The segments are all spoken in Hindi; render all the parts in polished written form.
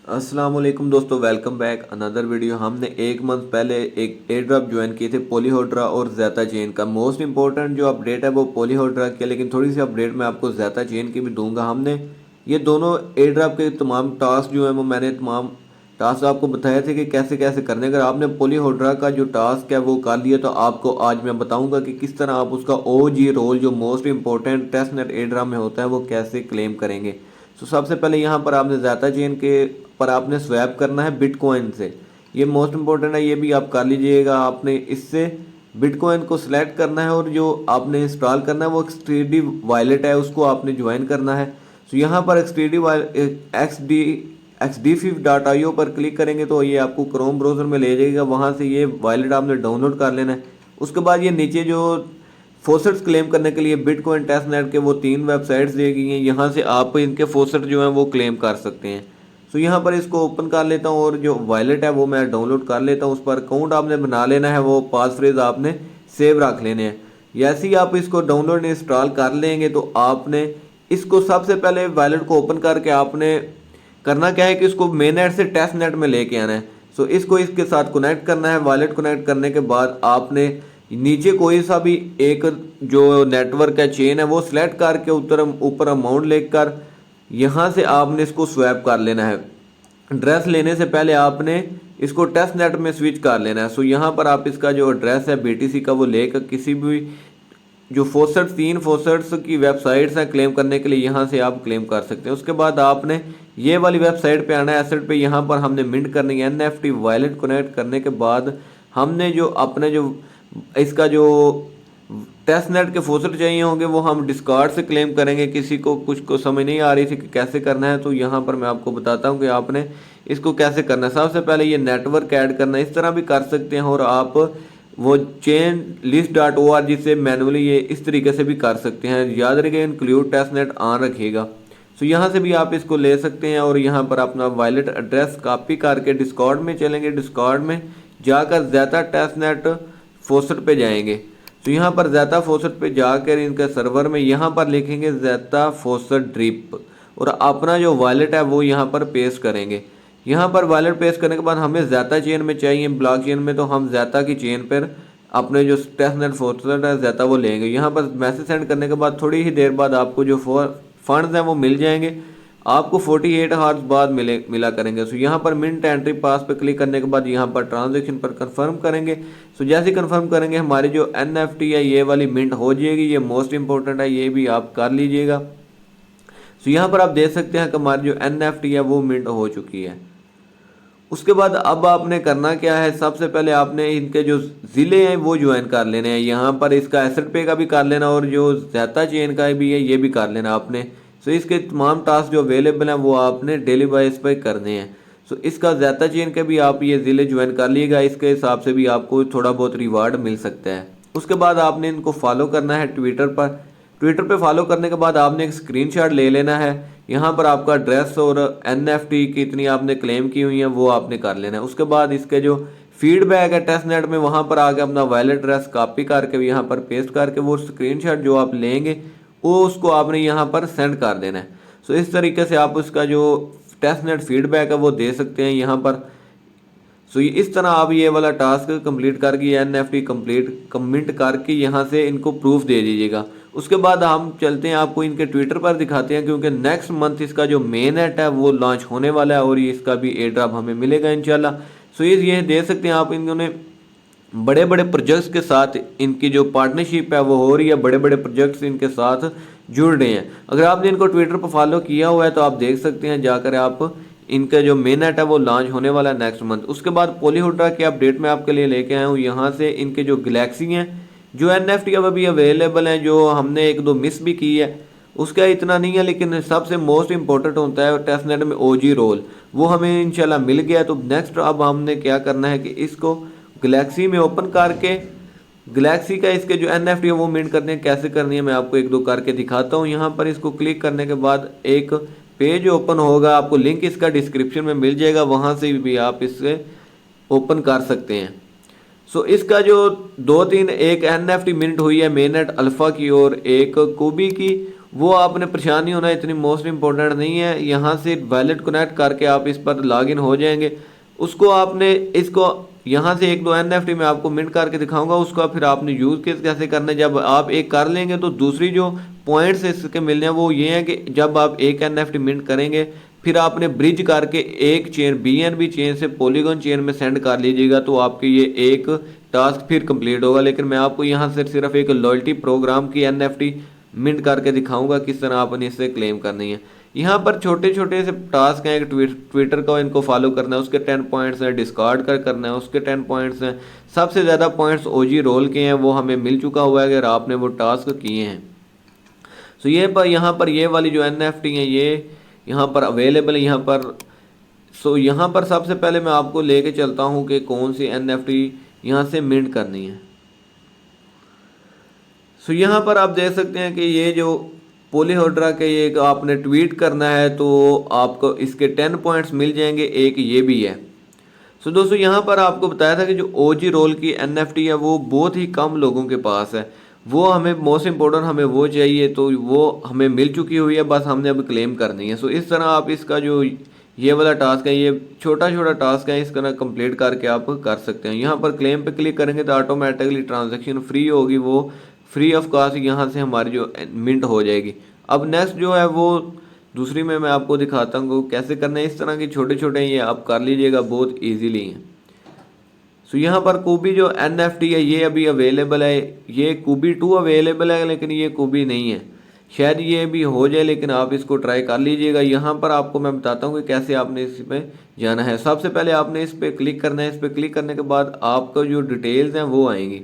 अस्सलाम वालेकुम दोस्तों, वेलकम बैक अनदर वीडियो। हमने एक मंथ पहले एक एयर ड्रॉप ज्वाइन किए थे पॉलीहोड्रा और ज़ैता चेन का। मोस्ट इंपॉर्टेंट जो अपडेट है वो पॉलीहोड्रा की है, लेकिन थोड़ी सी अपडेट मैं आपको ज़ैता चेन की भी दूंगा। हमने ये दोनों एयर ड्रॉप के तमाम टास्क जो है वो मैंने तमाम टास्क आपको बताए थे कि कैसे कैसे करने। अगर आपने पॉलीहोड्रा का जो टास्क है वो कर लिया तो आपको आज मैं बताऊंगा कि किस तरह आप उसका OG रोल जो most important test net air drop में होता है वो कैसे क्लेम करेंगे। तो सबसे पहले यहाँ पर आपने ज़ैता चेन के पर आपने स्वैप करना है बिटकॉइन से। ये मोस्ट इंपॉर्टेंट है, ये भी आप कर लीजिएगा। आपने इससे बिटकॉइन को सिलेक्ट करना है और जो आपने इंस्टॉल करना है वो एक्सटीडी वॉलेट है, उसको आपने ज्वाइन करना है। तो यहाँ पर xdfiv.io पर क्लिक करेंगे तो ये आपको क्रोम ब्राउज़र में ले जाएगा। वहाँ से ये वॉलेट आपने डाउनलोड कर लेना है। उसके बाद ये नीचे जो फोसेट्स क्लेम करने के लिए बिटकॉइन टेस्ट नेट के वो 3 वेबसाइट्स दी गई हैं, यहाँ से आप इनके फोसेट जो हैं वो क्लेम कर सकते हैं। तो यहाँ पर इसको ओपन कर लेता हूँ और जो वॉलेट है वो मैं डाउनलोड कर लेता हूँ। उस पर अकाउंट आपने बना लेना है, वो पास फ्रेज आपने सेव रख लेने हैं। जैसे ही आप इसको डाउनलोड इंस्टॉल कर लेंगे तो आपने इसको सबसे पहले वॉलेट को ओपन करके आपने करना क्या है कि इसको मेन नेट से टेस्ट नेट में लेके आना है। सो इसको इसके साथ कनेक्ट करना है। वॉलेट कनेक्ट करने के बाद आपने नीचे कोई सा भी एक जो नेटवर्क है चेन है वो सिलेक्ट करके ऊपर अमाउंट लेकर यहाँ से आपने इसको स्वैप कर लेना है। एड्रेस लेने से पहले आपने इसको टेस्ट नेट में स्विच कर लेना है। सो यहाँ पर आप इसका जो एड्रेस है BTC का वो लेकर किसी भी जो फोसेट्स 3 फोसेट्स की वेबसाइट्स हैं क्लेम करने के लिए, यहाँ से आप क्लेम कर सकते हैं। उसके बाद आपने ये वाली वेबसाइट पे आना है, एसेट पे। यहाँ पर हमने मिंट करनी है NFT वॉलेट कनेक्ट करने के बाद हमने जो अपने जो इसका जो टेस्ट नेट के फोसेट चाहिए होंगे वो हम डिस्कॉर्ड से क्लेम करेंगे। किसी को कुछ को समझ नहीं आ रही थी कि कैसे करना है, तो यहाँ पर मैं आपको बताता हूँ कि आपने इसको कैसे करना है। सबसे पहले ये नेटवर्क ऐड करना है, इस तरह भी कर सकते हैं और आप वो चेन list.org से मैनुअली ये इस तरीके से भी कर सकते हैं। याद रखिए इंक्लूड टेस्ट नेट ऑन रखिएगा। तो यहाँ से भी आप इसको ले सकते हैं और यहाँ पर अपना वॉलेट एड्रेस कॉपी करके डिस्कॉर्ड में चलेंगे। डिस्कॉर्ड में जाकर ज़ैता टेस्ट नेट फोसेट पे जाएंगे। तो यहाँ पर ज़ैता फोसेट पे जाकर इनके सर्वर में यहाँ पर लिखेंगे ज़ैता फोसेट ड्रिप और अपना जो वॉलेट है वो यहाँ पर पेस्ट करेंगे। यहाँ पर वॉलेट पेस्ट करने के बाद हमें ज़ैता चेन में चाहिए, ब्लॉक चेन में, तो हम ज़ैता की चेन पर अपने जो टेस्ट नेट फोसेट है ज़ैता वो लेंगे। यहाँ पर मैसेज सेंड करने के बाद थोड़ी ही देर बाद आपको जो फंड्स हैं वो मिल जाएंगे। आपको 48 आवर्स बाद मिला करेंगे। सो यहाँ पर मिंट एंट्री पास पे क्लिक करने के बाद यहाँ पर ट्रांजैक्शन पर कंफर्म करेंगे। सो जैसे ही कंफर्म करेंगे हमारी जो NFT है ये वाली मिंट हो जाएगी। ये मोस्ट इंपॉर्टेंट है, ये भी आप कर लीजिएगा। सो यहाँ पर आप देख सकते हैं कि हमारी जो NFT है वो मिंट हो चुकी है। उसके बाद अब आपने करना क्या है, सबसे पहले आपने इनके जो ज़िले हैं वो ज्वाइन कर लेने हैं। यहाँ पर इसका एसेट पे का भी कर लेना और जो ज़ैता चेन का भी है ये भी कर लेना आपने। सो इसके तमाम टास्क जो अवेलेबल हैं वो आपने डेली बेसिस पे करने हैं। सो इसका ज़ैता चेन के भी आप ये ज़िले ज्वाइन कर लीजिएगा, इसके हिसाब से भी आपको थोड़ा बहुत रिवार्ड मिल सकता है। उसके बाद आपने इनको फॉलो करना है ट्विटर पर। ट्विटर पे फॉलो करने के बाद आपने एक स्क्रीनशॉट ले लेना है। यहाँ पर आपका एड्रेस और NFT कितनी आपने क्लेम की हुई है वो आपने कर लेना है। उसके बाद इसके जो फीडबैक है टेस्ट नेट में वहाँ पर आके अपना वॉलेट एड्रेस कॉपी करके यहाँ पर पेस्ट करके वो स्क्रीनशॉट जो आप लेंगे वो उसको आपने यहाँ पर सेंड कर देना है। सो इस तरीके से आप उसका जो टेस्ट नेट फीडबैक है वो दे सकते हैं यहाँ पर। सो इस तरह आप ये वाला टास्क कंप्लीट करके NFT कमेंट करके यहाँ से इनको प्रूफ दे दीजिएगा। उसके बाद हम चलते हैं, आपको इनके ट्विटर पर दिखाते हैं, क्योंकि नेक्स्ट मंथ इसका जो मेन नेट है वो लॉन्च होने वाला है और ये इसका भी एयर ड्रॉप हमें मिलेगा इंशाल्लाह। सो ये दे सकते हैं आप, इन्होंने बड़े बड़े प्रोजेक्ट्स के साथ इनकी जो पार्टनरशिप है वो हो रही है, बड़े बड़े प्रोजेक्ट्स इनके साथ जुड़ रहे हैं। अगर आपने इनको ट्विटर पर फॉलो किया हुआ है तो आप देख सकते हैं जाकर आप इनका जो मेन नेट है वो लॉन्च होने वाला है नेक्स्ट मंथ। उसके बाद पॉलीहोड्रा की अपडेट मैं आपके लिए लेके आया हूँ। यहाँ से इनके जो गैलेक्सी हैं जो NFT अब अभी अवेलेबल हैं, जो हमने 1-2 मिस भी की है, उसका इतना नहीं है, लेकिन सबसे मोस्ट इंपॉर्टेंट होता है टेस्ट नेट में OG रोल, वो हमें इंशाल्लाह मिल गया। तो नेक्स्ट अब हमने क्या करना है कि इसको गैलेक्सी में ओपन करके गैलेक्सी का इसके जो NFT है वो मिंट करने कैसे करनी है मैं आपको 1-2 करके दिखाता हूँ। यहाँ पर इसको क्लिक करने के बाद एक पेज ओपन होगा, आपको लिंक इसका डिस्क्रिप्शन में मिल जाएगा, वहाँ से भी आप इसे ओपन कर सकते हैं। सो इसका जो 2-3 एक NFT मिंट हुई है मेननेट अल्फ़ा की और एक कूबी की, वो आपने परेशान नहीं होना, इतनी मोस्ट इंपॉर्टेंट नहीं है। यहाँ से वॉलेट कनेक्ट करके आप इस पर लॉगिन हो जाएंगे। उसको आपने इसको यहाँ से एक दो एनएफटी मैं आपको मिंट करके दिखाऊंगा, उसका फिर आपने यूज़ केस कैसे करना है। जब आप एक कर लेंगे तो दूसरी जो पॉइंट्स इसके मिलने हैं वो ये हैं कि जब आप एक एनएफटी मिंट करेंगे फिर आपने ब्रिज करके एक चेन बीएनबी चेन से पॉलीगॉन चेन में सेंड कर लीजिएगा, तो आपके ये एक टास्क फिर कंप्लीट होगा। लेकिन मैं आपको यहाँ से सिर्फ एक लॉयल्टी प्रोग्राम की एनएफटी मिंट करके दिखाऊंगा किस तरह आपने इससे क्लेम करनी है। यहाँ पर छोटे छोटे से टास्क हैं, एक ट्विटर का इनको फॉलो करना है, उसके 10 पॉइंट्स हैं, डिस्कार्ड का करना है, उसके 10 पॉइंट्स हैं। सबसे ज़्यादा पॉइंट्स ओजी रोल के हैं, वो हमें मिल चुका हुआ है अगर आपने वो टास्क किए हैं। सो ये पर यहाँ पर ये वाली जो एनएफटी है ये यहाँ पर अवेलेबल है यहाँ पर। सो यहाँ पर सबसे पहले मैं आपको लेके चलता हूँ कि कौन सी एनएफटी यहाँ से मिंट करनी है। सो यहाँ पर आप देख सकते हैं कि ये जो पोलीहोड्रा के ये आपने ट्वीट करना है तो आपको इसके 10 पॉइंट्स मिल जाएंगे, एक ये भी है। सो दोस्तों यहाँ पर आपको बताया था कि जो ओजी रोल की एनएफटी है वो बहुत ही कम लोगों के पास है, वो हमें मोस्ट इम्पोर्टेंट हमें वो चाहिए, तो वो हमें मिल चुकी हुई है, बस हमने अब क्लेम करनी है। सो इस तरह आप इसका जो ये वाला टास्क है, ये छोटा छोटा टास्क है, इस तरह कंप्लीट करके आप कर सकते हैं। यहाँ पर क्लेम पे क्लिक करेंगे तो ऑटोमेटिकली ट्रांजेक्शन फ्री होगी, वो फ्री ऑफ कॉस्ट यहाँ से हमारी जो मिंट हो जाएगी। अब नेक्स्ट जो है वो दूसरी में मैं आपको दिखाता हूँ कैसे करना है। इस तरह की छोटे छोटे ये आप कर लीजिएगा, बहुत ईजीली हैं। सो यहाँ पर कूबी जो एनएफटी है ये अभी अवेलेबल है, ये कूबी 2 अवेलेबल है लेकिन ये कूबी नहीं है, शायद ये भी हो जाए, लेकिन आप इसको ट्राई कर लीजिएगा। यहाँ पर आपको मैं बताता हूँ कि कैसे आपने इस पे जाना है। सबसे पहले आपने इस पर क्लिक करना है, इस पर क्लिक करने के बाद आपका जो डिटेल्स हैं वो आएंगी,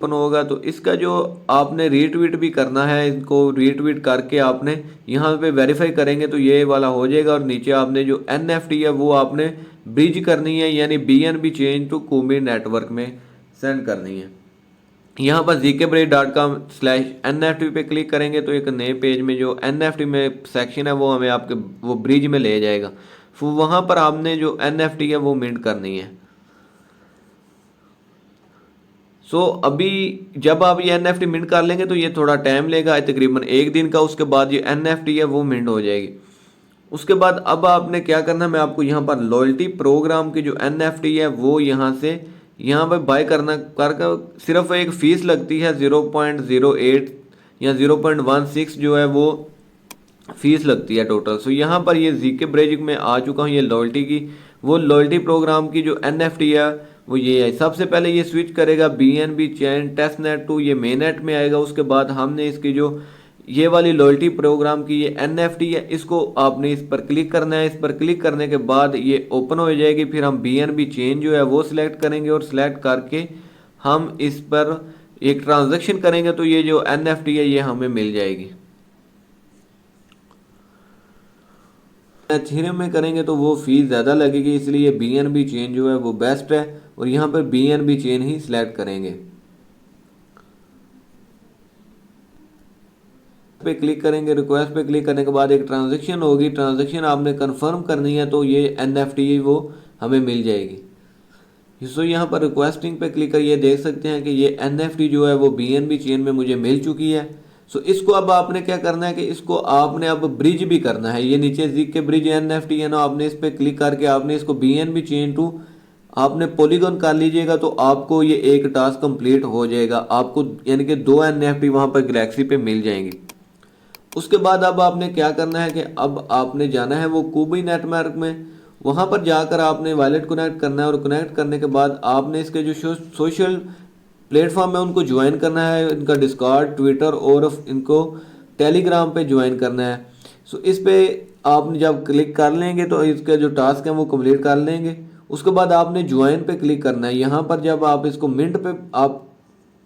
ओपन होगा। तो इसका जो आपने रीट्वीट भी करना है, इसको रीट्वीट करके आपने यहाँ पे वेरीफाई करेंगे तो ये वाला हो जाएगा। और नीचे आपने जो एनएफटी है वो आपने ब्रिज करनी है, यानी बीएनबी चेंज टू कूबी नेटवर्क में सेंड करनी है। यहाँ पर zkbridge.com/NFT पे क्लिक करेंगे तो एक नए पेज में जो NFT में सेक्शन है वो हमें आपके वो ब्रिज में ले जाएगा। फिर वहाँ पर आपने जो NFT है वो मिंट करनी है। सो अभी जब आप ये NFT मिंट कर लेंगे तो ये थोड़ा टाइम लेगा, तकरीबन 1 दिन का। उसके बाद ये NFT है वो मिंट हो जाएगी। उसके बाद अब आपने क्या करना है, मैं आपको यहाँ पर लॉयल्टी प्रोग्राम की जो NFT है वो यहाँ पे बाय करना करके सिर्फ एक फ़ीस लगती है 0.08 या 0.16 जो है वो फीस लगती है टोटल। सो यहाँ पर ये जीके ब्रिज में आ चुका हूँ, ये लॉयल्टी की वो लॉयल्टी प्रोग्राम की जो एनएफटी है वो ये है। सबसे पहले ये स्विच करेगा बीएनबी चैन टेस्टनेट टू ये मेननेट में आएगा। उसके बाद हमने इसकी जो ये वाली लॉयल्टी प्रोग्राम की ये एनएफटी है इसको आपने इस पर क्लिक करना है। इस पर क्लिक करने के बाद ये ओपन हो जाएगी। फिर हम बीएनबी चेन जो है वो सिलेक्ट करेंगे और सिलेक्ट करके हम इस पर एक ट्रांजेक्शन करेंगे तो ये जो एनएफटी है ये हमें मिल जाएगी। एथेरियम में करेंगे तो वो फीस ज़्यादा लगेगी, इसलिए बीएनबी चेन जो है वो बेस्ट है और यहाँ पर बीएनबी चेन ही सिलेक्ट करेंगे। पे क्लिक करेंगे, रिक्वेस्ट पे क्लिक करने के बाद एक ट्रांजैक्शन होगी, ट्रांजैक्शन आपने कंफर्म करनी है तो ये एनएफटी वो हमें मिल जाएगी। सो यहाँ पर रिक्वेस्टिंग पे क्लिक करिए, देख सकते हैं कि ये एनएफटी जो है वो बीएनबी चेन में मुझे मिल चुकी है। सो इसको अब आपने क्या करना है कि इसको आपने अब ब्रिज भी करना है। ये नीचे जिक के ब्रिज एनएफटी है ना, आपने इस पर क्लिक करके आपने इसको बीएनबी चेन टू आपने पॉलीगॉन कर लीजिएगा तो आपको ये एक टास्क कंप्लीट हो जाएगा। आपको यानी कि 2 एनएफटी वहाँ पर गैलेक्सी पे मिल जाएंगी। उसके बाद अब आपने क्या करना है कि अब आपने जाना है वो कूबी नेटवर्क में, वहाँ पर जाकर आपने वॉलेट कनेक्ट करना है और कनेक्ट करने के बाद आपने इसके जो सोशल प्लेटफॉर्म है उनको ज्वाइन करना है। इनका डिस्कॉर्ड, ट्विटर और इनको टेलीग्राम पे ज्वाइन करना है। सो इस पे आपने जब क्लिक कर लेंगे तो इसके जो टास्क हैं वो कंप्लीट कर लेंगे। उसके बाद आपने ज्वाइन पे क्लिक करना है। यहाँ पर जब आप इसको मिंट पे आप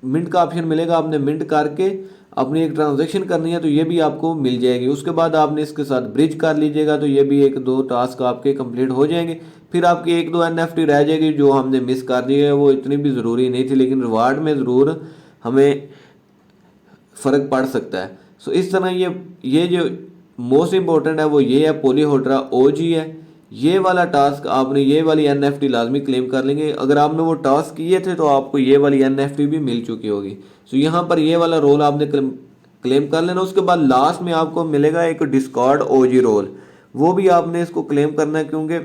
मिंट का ऑप्शन मिलेगा, आपने मिंट करके अपनी एक ट्रांजैक्शन करनी है तो ये भी आपको मिल जाएगी। उसके बाद आपने इसके साथ ब्रिज कर लीजिएगा तो ये भी 1-2 टास्क आपके कंप्लीट हो जाएंगे। फिर आपकी 1-2 एनएफटी रह जाएगी जो हमने मिस कर दी है, वो इतनी भी ज़रूरी नहीं थी लेकिन रिवार्ड में ज़रूर हमें फ़र्क पड़ सकता है। सो इस तरह ये जो मोस्ट इम्पोर्टेंट है वो ये है, पोलीहोड्रा ओजी है, ये वाला टास्क आपने ये वाली NFT लाजमी क्लेम कर लेंगे। अगर आपने वो टास्क किए थे तो आपको ये वाली NFT भी मिल चुकी होगी। सो यहाँ पर ये वाला रोल आपने क्लेम कर लेना। उसके बाद लास्ट में आपको मिलेगा एक डिस्कॉर्ड OG रोल, वो भी आपने इसको क्लेम करना है, क्योंकि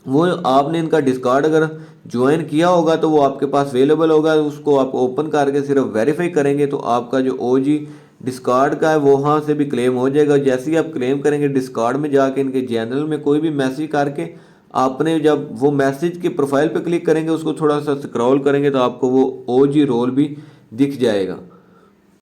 वो आपने इनका डिस्कॉर्ड अगर ज्वाइन किया होगा तो वो आपके पास अवेलेबल होगा। उसको आप ओपन करके सिर्फ वेरीफाई करेंगे तो आपका जो OG डिस्कॉर्ड का है वो वहाँ से भी क्लेम हो जाएगा। जैसे ही आप क्लेम करेंगे डिस्कॉर्ड में जाके इनके चैनल में कोई भी मैसेज करके, आपने जब वो मैसेज के प्रोफाइल पे क्लिक करेंगे, उसको थोड़ा सा स्क्रॉल करेंगे तो आपको वो OG रोल भी दिख जाएगा।